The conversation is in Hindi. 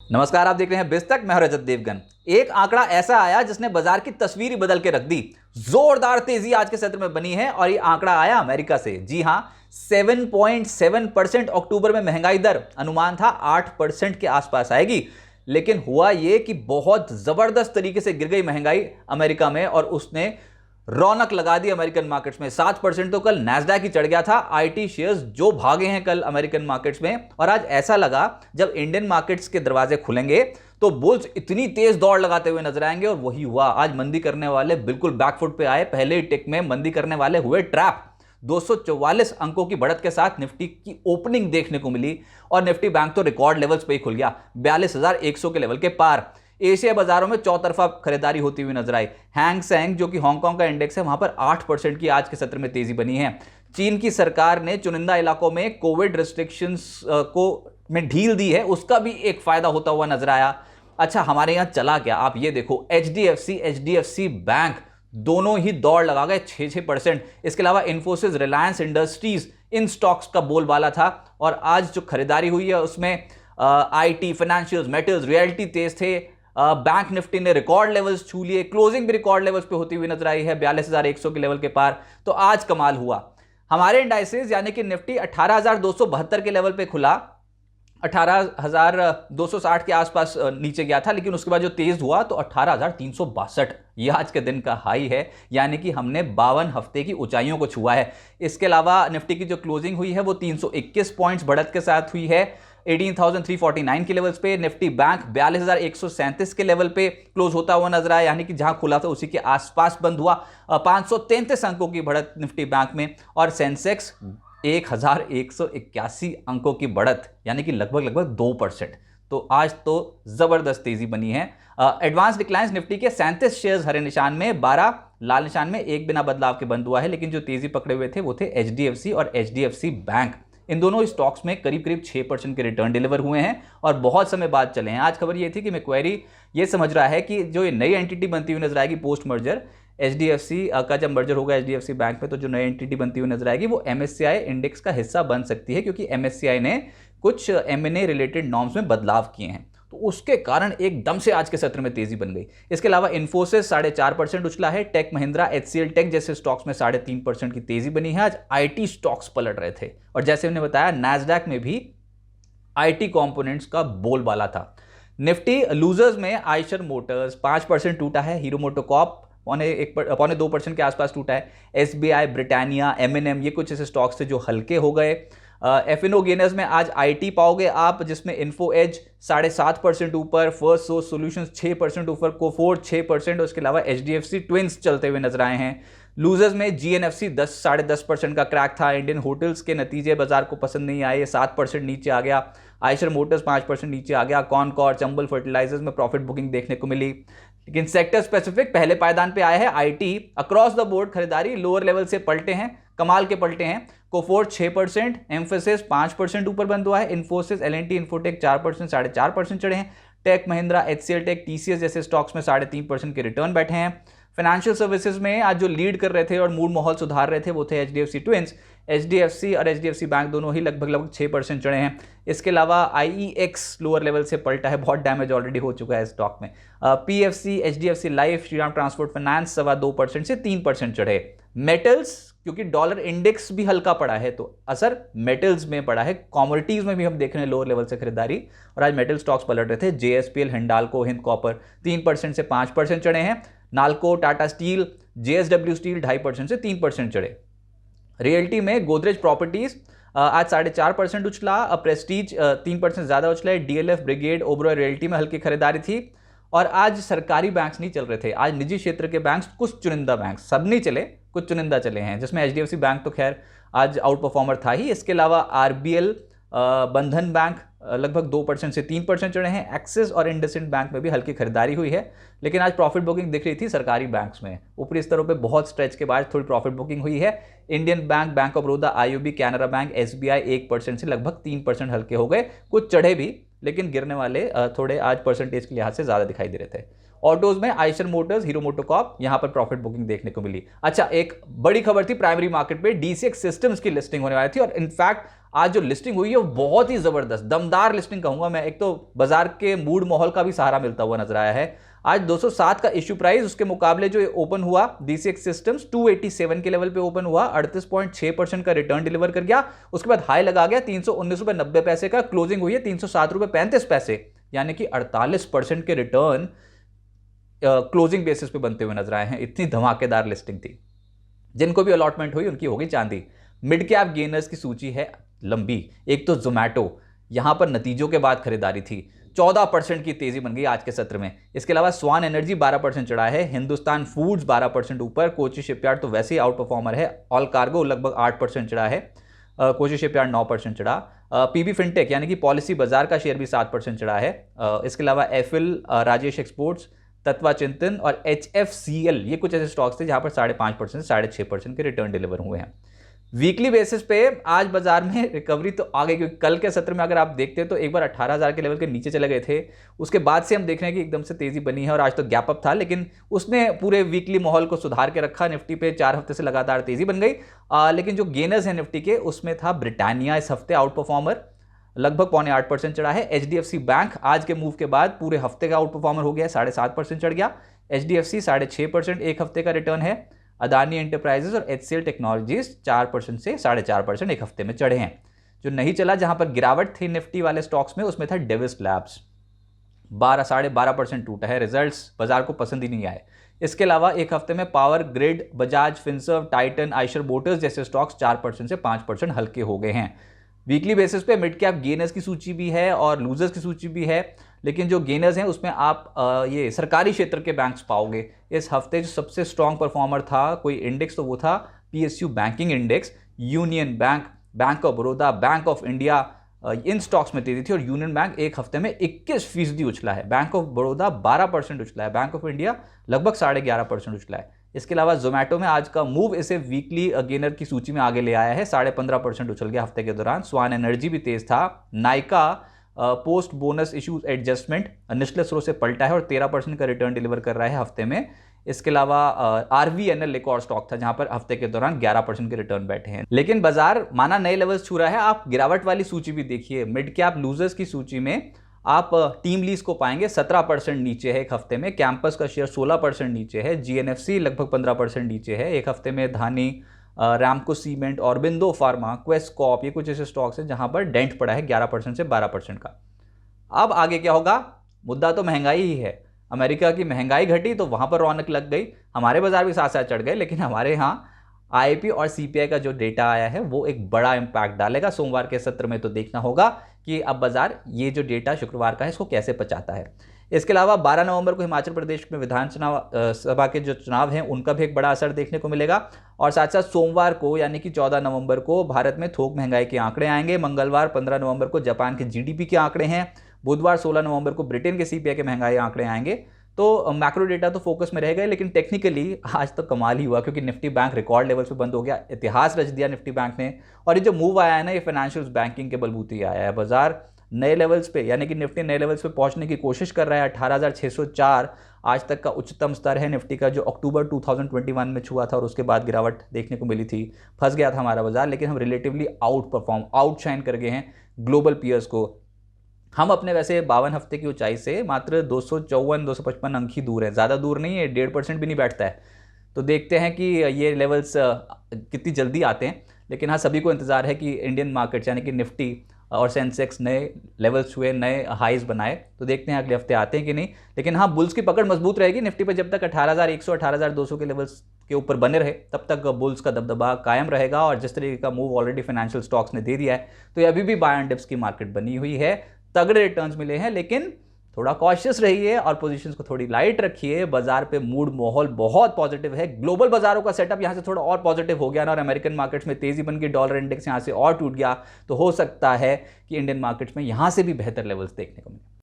नमस्कार, आप देख रहे हैं बिस्तक। मैं हूं रजत देवगन। एक आंकड़ा ऐसा आया जिसने बाजार की तस्वीर ही बदल के रख दी। जोरदार तेजी आज के सत्र में बनी है और ये आंकड़ा आया अमेरिका से। जी हां, 7.7% अक्टूबर में महंगाई दर अनुमान था 8% के आसपास आएगी, लेकिन हुआ ये कि बहुत जबरदस्त तरीके से गिर गई महंगाई अमेरिका में और उसने रौनक लगा दी अमेरिकन मार्केट्स में। 7% तो कल नैस्डैक ही चढ़ गया था। आईटी शेयर्स जो भागे हैं कल अमेरिकन मार्केट्स में, और आज ऐसा लगा जब इंडियन मार्केट्स के दरवाजे खुलेंगे तो बुल्स इतनी तेज दौड़ लगाते हुए नजर आएंगे, और वही हुआ। आज मंदी करने वाले बिल्कुल बैकफुट पे आए। पहले ही टिक में मंदी करने वाले हुए ट्रैप। 244 अंकों की बढ़त के साथ निफ्टी की ओपनिंग देखने को मिली और निफ्टी बैंक तो रिकॉर्ड लेवल्स पे ही खुल गया, 42,100 के लेवल के पार। एशिया बाजारों में चौतरफा खरीदारी होती हुई नजर आई। हैंग सेंग जो कि हांगकांग का इंडेक्स है, वहां पर 8% की आज के सत्र में तेजी बनी है। चीन की सरकार ने चुनिंदा इलाकों में कोविड रिस्ट्रिक्शंस को में ढील दी है, उसका भी एक फायदा होता हुआ नजर आया। अच्छा, हमारे यहां चला क्या, आप ये देखो। एचडीएफसी बैंक दोनों ही दौड़ लगा गए 6%। इसके अलावा इन्फोसिस, रिलायंस इंडस्ट्रीज, इन स्टॉक्स का बोलबाला था। और आज जो खरीदारी हुई है उसमें आईटी, फाइनेंशियल्स, मेटल्स, रियल्टी तेज थे। बैंक निफ्टी ने रिकॉर्ड लेवल्स छू लिए। क्लोजिंग भी रिकॉर्ड लेवल्स पे होती हुई नजर आई है, 42,100 के लेवल के पार। तो आज कमाल हुआ। हमारे इंडाइसेस यानी कि निफ्टी 18,272 के लेवल पे खुला, 18,260 के आसपास नीचे गया था, लेकिन उसके बाद जो तेज हुआ तो 18,362 ये आज के दिन का हाई है, यानी कि हमने 52 हफ्ते की ऊंचाइयों को छुआ है। इसके अलावा निफ्टी की जो क्लोजिंग हुई है वो 321 पॉइंट्स बढ़त के साथ हुई है, 18,349 के लेवल्स पे। निफ्टी बैंक 42,137 के लेवल पे क्लोज होता हुआ नजर आया, यानी कि जहां खुला था उसी के आसपास बंद हुआ। 533 अंकों की बढ़त निफ्टी बैंक में, और सेंसेक्स 1,181 अंकों की बढ़त, यानी कि लगभग 2%। तो आज तो जबरदस्त तेजी बनी है। एडवांस डिक्लाइंस निफ्टी के 37 शेयर्स हरे निशान में, 12 लाल निशान में, एक बिना बदलाव के बंद हुआ है। लेकिन जो तेजी पकड़े हुए थे वो थे एचडीएफसी और एचडीएफसी बैंक। इन दोनों स्टॉक्स में करीब 6% के रिटर्न डिलीवर हुए हैं और बहुत समय बाद चले हैं। आज खबर ये थी कि मैक्वेरी ये समझ रहा है कि जो ये नई एंटिटी बनती हुई नजर आएगी पोस्ट मर्जर, एचडीएफसी का जब मर्जर होगा एचडीएफसी बैंक में, तो जो नई एंटिटी बनती हुई नजर आएगी वो एमएससीआई इंडेक्स का हिस्सा बन सकती है, क्योंकि एमएससीआई ने कुछ एमएनए रिलेटेड नॉर्म्स में बदलाव किए हैं। तो उसके कारण एकदम से आज के सत्र में तेजी बन गई। इसके अलावा इन्फोसिस 4.5% उछला है। टेक महिंद्रा, एचसीएल टेक जैसे स्टॉक्स में 3.5% की तेजी बनी है। आज आईटी स्टॉक्स पलट रहे थे, और जैसे हमने बताया नैस्डैक में भी आईटी कंपोनेंट्स का बोलबाला था। निफ्टी लूजर्स में आइशर मोटर्स 5% टूटा है, हीरो मोटोकॉर्प 2% के आसपास टूटा है। एसबीआई, ब्रिटानिया, एमएनएम ये कुछ ऐसे स्टॉक्स थे जो हल्के हो गए। एफएनओ गेनर्स में आज आईटी पाओगे आप, जिसमें इन्फो एज 7.5% ऊपर, फर्स्ट सोर्स सॉल्यूशंस 6% ऊपर, कोफोर्ट 6%, और उसके अलावा एचडीएफसी ट्विंस चलते हुए नजर आए हैं। लूजर्स में जीएनएफसी 10-10.5% का क्रैक था। इंडियन होटल्स के नतीजे बाजार को पसंद नहीं आए, 7% नीचे आ गया। आइशर मोटर्स 5% नीचे आ गया। कॉनकॉर, चंबल फर्टिलाइजर्स में प्रॉफिट बुकिंग देखने को मिली। लेकिन सेक्टर स्पेसिफिक पहले पायदान पे आया है आईटी। अक्रॉस द बोर्ड खरीदारी लोअर लेवल से पलटे हैं, कमाल के पलटे हैं। कोफोर्ट 6%, एम्फेसिस 5% ऊपर बंद हुआ है। इन्फोसिस, एलएनटी, इन्फोटेक 4%, 4.5% चढ़े हैं। Tech Mahindra, HCL Tech, TCS जैसे स्टॉक्स में 3.5% के रिटर्न बैठे हैं। फाइनेंशियल सर्विसेज में आज जो लीड कर रहे थे और मूड माहौल सुधार रहे थे वो थे एचडीएफसी ट्विंस। एचडीएफसी और एचडीएफसी बैंक दोनों ही लगभग 6% चढ़े हैं। इसके अलावा आईईएक्स लोअर लेवल से पलटा है, बहुत डैमेज ऑलरेडी हो चुका है स्टॉक में। PFC, HDFC life, Shriram transport finance 2.25% से 3% चढ़े। मेटल्स, क्योंकि डॉलर इंडेक्स भी हल्का पड़ा है तो असर मेटल्स में पड़ा है। कमोडिटीज में भी हम देख रहे हैं लोअर लेवल से खरीदारी, और आज मेटल स्टॉक्स पलट रहे थे। जेएसपीएल, हिंडाल्को, हिंद कॉपर 3% से 5% चढ़े हैं। NALCO, Tata steel, JSW steel 2.5% से 3% चढ़े। रियल्टी में गोदरेज प्रॉपर्टीज आज 4.5% उछला। प्रेस्टीज 3% ज्यादा उछला है। डीएलएफ, ब्रिगेड, ओबरॉय रियल्टी में हल्की खरीदारी थी। और आज सरकारी बैंक्स नहीं चल रहे थे, आज निजी क्षेत्र के बैंक्स, कुछ चुनिंदा बैंक, सब नहीं चले, कुछ चुनिंदा चले हैं, जिसमें एचडीएफसी बैंक तो खैर आज आउट परफॉर्मर था ही। इसके अलावा आरबीएल, बंधन बैंक लगभग 2% से 3% चढ़े हैं। एक्सिस और इंडसइंड बैंक में भी हल्की खरीदारी हुई है, लेकिन आज प्रॉफिट बुकिंग दिख रही थी सरकारी बैंक्स में। ऊपरी स्तरों पे बहुत स्ट्रेच के बाद थोड़ी प्रॉफिट बुकिंग हुई है। Indian bank, bank of Baroda, IOB, Canara bank, SBI 1% से लगभग 3% हल्के हो गए। कुछ चढ़े भी, लेकिन गिरने वाले थोड़े आज परसेंटेज के लिहाज से ज्यादा दिखाई दे रहे थे। ऑटोज में आइशर मोटर्स, हीरो मोटोकॉर्प, यहां पर प्रॉफिट बुकिंग देखने को मिली। अच्छा, एक बड़ी खबर थी प्राइमरी मार्केट पे, डीसीएक्स सिस्टम्स की लिस्टिंग होने वाली थी, और इनफैक्ट आज जो लिस्टिंग हुई है वो बहुत ही जबरदस्त दमदार लिस्टिंग कहूंगा मैं। एक तो बाजार के मूड माहौल का भी सहारा मिलता हुआ नजर आया है। आज 207 का इश्यू प्राइस, उसके मुकाबले जो ओपन हुआ DCX सिस्टम्स 287 के लेवल पे ओपन हुआ, 38.6% का रिटर्न डिलीवर कर गया। उसके बाद हाई लगा गया 319.90 का, क्लोजिंग हुई है 307.35, यानी कि 48% के रिटर्न क्लोजिंग बेसिस पे बनते हुए नजर आए हैं। इतनी धमाकेदार लिस्टिंग थी। जिनको भी अलॉटमेंट हुई उनकी होगी चांदी। मिड कैप गेनर्स की सूची है लंबी। एक तो जोमैटो, यहां पर नतीजों के बाद खरीदारी थी, 14% की तेजी बन गई आज के सत्र में। इसके अलावा स्वान एनर्जी 12% चढ़ा है, हिंदुस्तान फूड्स 12% ऊपर, कोची शिपयार्ड तो वैसे ही आउट परफॉर्मर है, ऑल कार्गो लगभग 8% चढ़ा है, कोची शिपयार्ड 9% चढ़ा, पीबी फिनटेक यानी कि पॉलिसी बाजार का शेयर भी 7% चढ़ा है। इसके अलावा एफिल, राजेश एक्सपोर्ट्स, तत्वा चिंतन और HFCL, ये कुछ ऐसे स्टॉक्स थे जहां पर 5.5% से 6.5% के रिटर्न डिलीवर हुए हैं। वीकली बेसिस पे आज बाजार में रिकवरी तो आ गई, क्योंकि कल के सत्र में अगर आप देखते हैं तो एक बार 18,000 के लेवल के नीचे चले गए थे। उसके बाद से हम देख रहे हैं कि एकदम से तेजी बनी है और आज तो गैप अप था, लेकिन उसने पूरे वीकली माहौल को सुधार के रखा। निफ्टी पे 4 हफ्ते से लगातार तेजी बन गई। लेकिन जो गेनर्स हैं निफ्टी के, उसमें था ब्रिटानिया इस हफ्ते आउट परफॉर्मर, लगभग 0.8% चढ़ा है। HDFC बैंक आज के मूव के बाद पूरे हफ्ते का आउट परफॉर्मर हो गया, 7.5% चढ़ गया। HDFC 6.5% एक हफ्ते का रिटर्न है। अदानी एंटरप्राइजेस और HCL टेक्नोलॉजीज 4% से 4.5% एक हफ्ते में चढ़े हैं। जो नहीं चला, जहां पर गिरावट थी निफ्टी वाले स्टॉक्स में, उसमें था डेविस लैब्स, 12.5% टूटा है। रिजल्ट्स बाजार को पसंद ही नहीं आए। इसके अलावा एक हफ्ते में power grid, Bajaj Finserv, Titan, Eicher Motors जैसे स्टॉक्स 4% से 5% हल्के हो गए हैं। वीकली बेसिस पे मिड कैप गेनर्स की सूची भी है और लूजर्स की सूची भी है, लेकिन जो गेनर्स हैं उसमें आप ये सरकारी क्षेत्र के बैंक्स पाओगे। इस हफ्ते जो सबसे स्ट्रॉन्ग परफॉर्मर था कोई इंडेक्स, तो वो था PSU banking index. Union bank, bank of Baroda, bank of India, in stocks में तेजी थी। और यूनियन बैंक एक हफ्ते में 21% उछला है, बैंक ऑफ बड़ौदा 12% उछला है, बैंक ऑफ इंडिया लगभग 11.5% उछला है। इसके अलावा जोमैटो में आज का मूव इसे वीकली गेनर की सूची में आगे ले आया है, 15.5% उछल गया हफ्ते के दौरान। स्वान एनर्जी भी तेज था। Nykaa post bonus issues adjustment निचले स्रोत से पलटा है और 13% का रिटर्न डिलीवर कर रहा है हफ्ते में। इसके अलावा RVNL एक और स्टॉक था जहां पर हफ्ते के दौरान 11% के रिटर्न बैठे हैं। लेकिन बाजार माना नए लेवल्स छू रहा है। आप गिरावट वाली सूची भी देखिए, मिड कैप लूजर्स की सूची में आप टीम लीज को पाएंगे 17% नीचे है एक हफ्ते में, कैंपस का शेयर 16% नीचे है, GNFC लगभग 15% नीचे है एक हफ्ते में, Dhani, Ramco cement, Aurobindo pharma, Quess corp, ये कुछ ऐसे स्टॉक्स हैं जहां पर डेंट पड़ा है 11% से 12% का। अब आगे क्या होगा? मुद्दा तो महंगाई ही है। अमेरिका की महंगाई घटी तो वहां पर रौनक लग गई, हमारे बाजार भी साथ साथ चढ़ गए। लेकिन हमारे यहाँ IIP और CPI का जो डेटा आया है वो एक बड़ा इंपैक्ट डालेगा सोमवार के सत्र में। तो देखना होगा कि अब बाजार ये जो डेटा शुक्रवार का है इसको कैसे पचाता है। इसके अलावा 12 नवंबर को हिमाचल प्रदेश में विधानसभा सभा के जो चुनाव हैं उनका भी एक बड़ा असर देखने को मिलेगा। और साथ साथ सोमवार को यानी कि 14 नवंबर को भारत में थोक महंगाई के आंकड़े आएंगे। मंगलवार 15 नवंबर को जापान के GDP के आंकड़े हैं। बुधवार 16 नवंबर को ब्रिटेन के CPI के महंगाई आंकड़े आएंगे। तो मैक्रो डेटा तो फोकस में रहेगा, लेकिन टेक्निकली आज तो कमाल ही हुआ, क्योंकि निफ्टी बैंक रिकॉर्ड लेवल पे बंद हो गया। इतिहास रच दिया निफ्टी बैंक ने। और ये जो मूव आया है ना, ये फाइनेंशियल बैंकिंग के बलबूते ही आया है। बाजार नए लेवल्स पे यानी कि निफ्टी नए लेवल्स पे पहुंचने की कोशिश कर रहा है। 18,604 आज तक का उच्चतम स्तर है निफ्टी का, जो अक्टूबर 2021 में छुआ था और उसके बाद गिरावट देखने को मिली थी। फंस गया था हमारा बाजार, लेकिन हम रिलेटिवली आउटशाइन कर गए हैं ग्लोबल पीयर्स को। हम अपने वैसे 52 हफ्ते की ऊंचाई से मात्र 254-255 अंक ही दूर है, ज़्यादा दूर नहीं है, 1.5% भी नहीं बैठता है। तो देखते हैं कि ये लेवल्स कितनी जल्दी आते हैं। लेकिन हाँ, सभी को इंतजार है कि इंडियन मार्केट्स यानी कि निफ्टी और सेंसेक्स नए लेवल्स छुए, नए हाइज बनाए। तो देखते हैं अगले हफ्ते आते हैं कि नहीं। लेकिन हाँ, बुल्स की पकड़ मजबूत रहेगी निफ्टी पर। जब तक 18,100 18,200 के लेवल्स के ऊपर बने रहे तब तक बुल्स का दबदबा कायम रहेगा। और जिस तरीके का मूव ऑलरेडी फाइनेंशियल स्टॉक्स ने दे दिया है, तो ये अभी भी बाय एंड डिप्स की मार्केट बनी हुई है। तगड़े रिटर्न्स मिले हैं, लेकिन थोड़ा कॉशियस रहिए और पोजीशंस को थोड़ी लाइट रखिए। बाजार पे मूड माहौल बहुत पॉजिटिव है। ग्लोबल बाजारों का सेटअप यहां से थोड़ा और पॉजिटिव हो गया ना, और अमेरिकन मार्केट्स में तेजी बन गई, डॉलर इंडेक्स यहां से और टूट गया, तो हो सकता है कि इंडियन मार्केट्स में यहां से भी बेहतर लेवल्स देखने को मिले।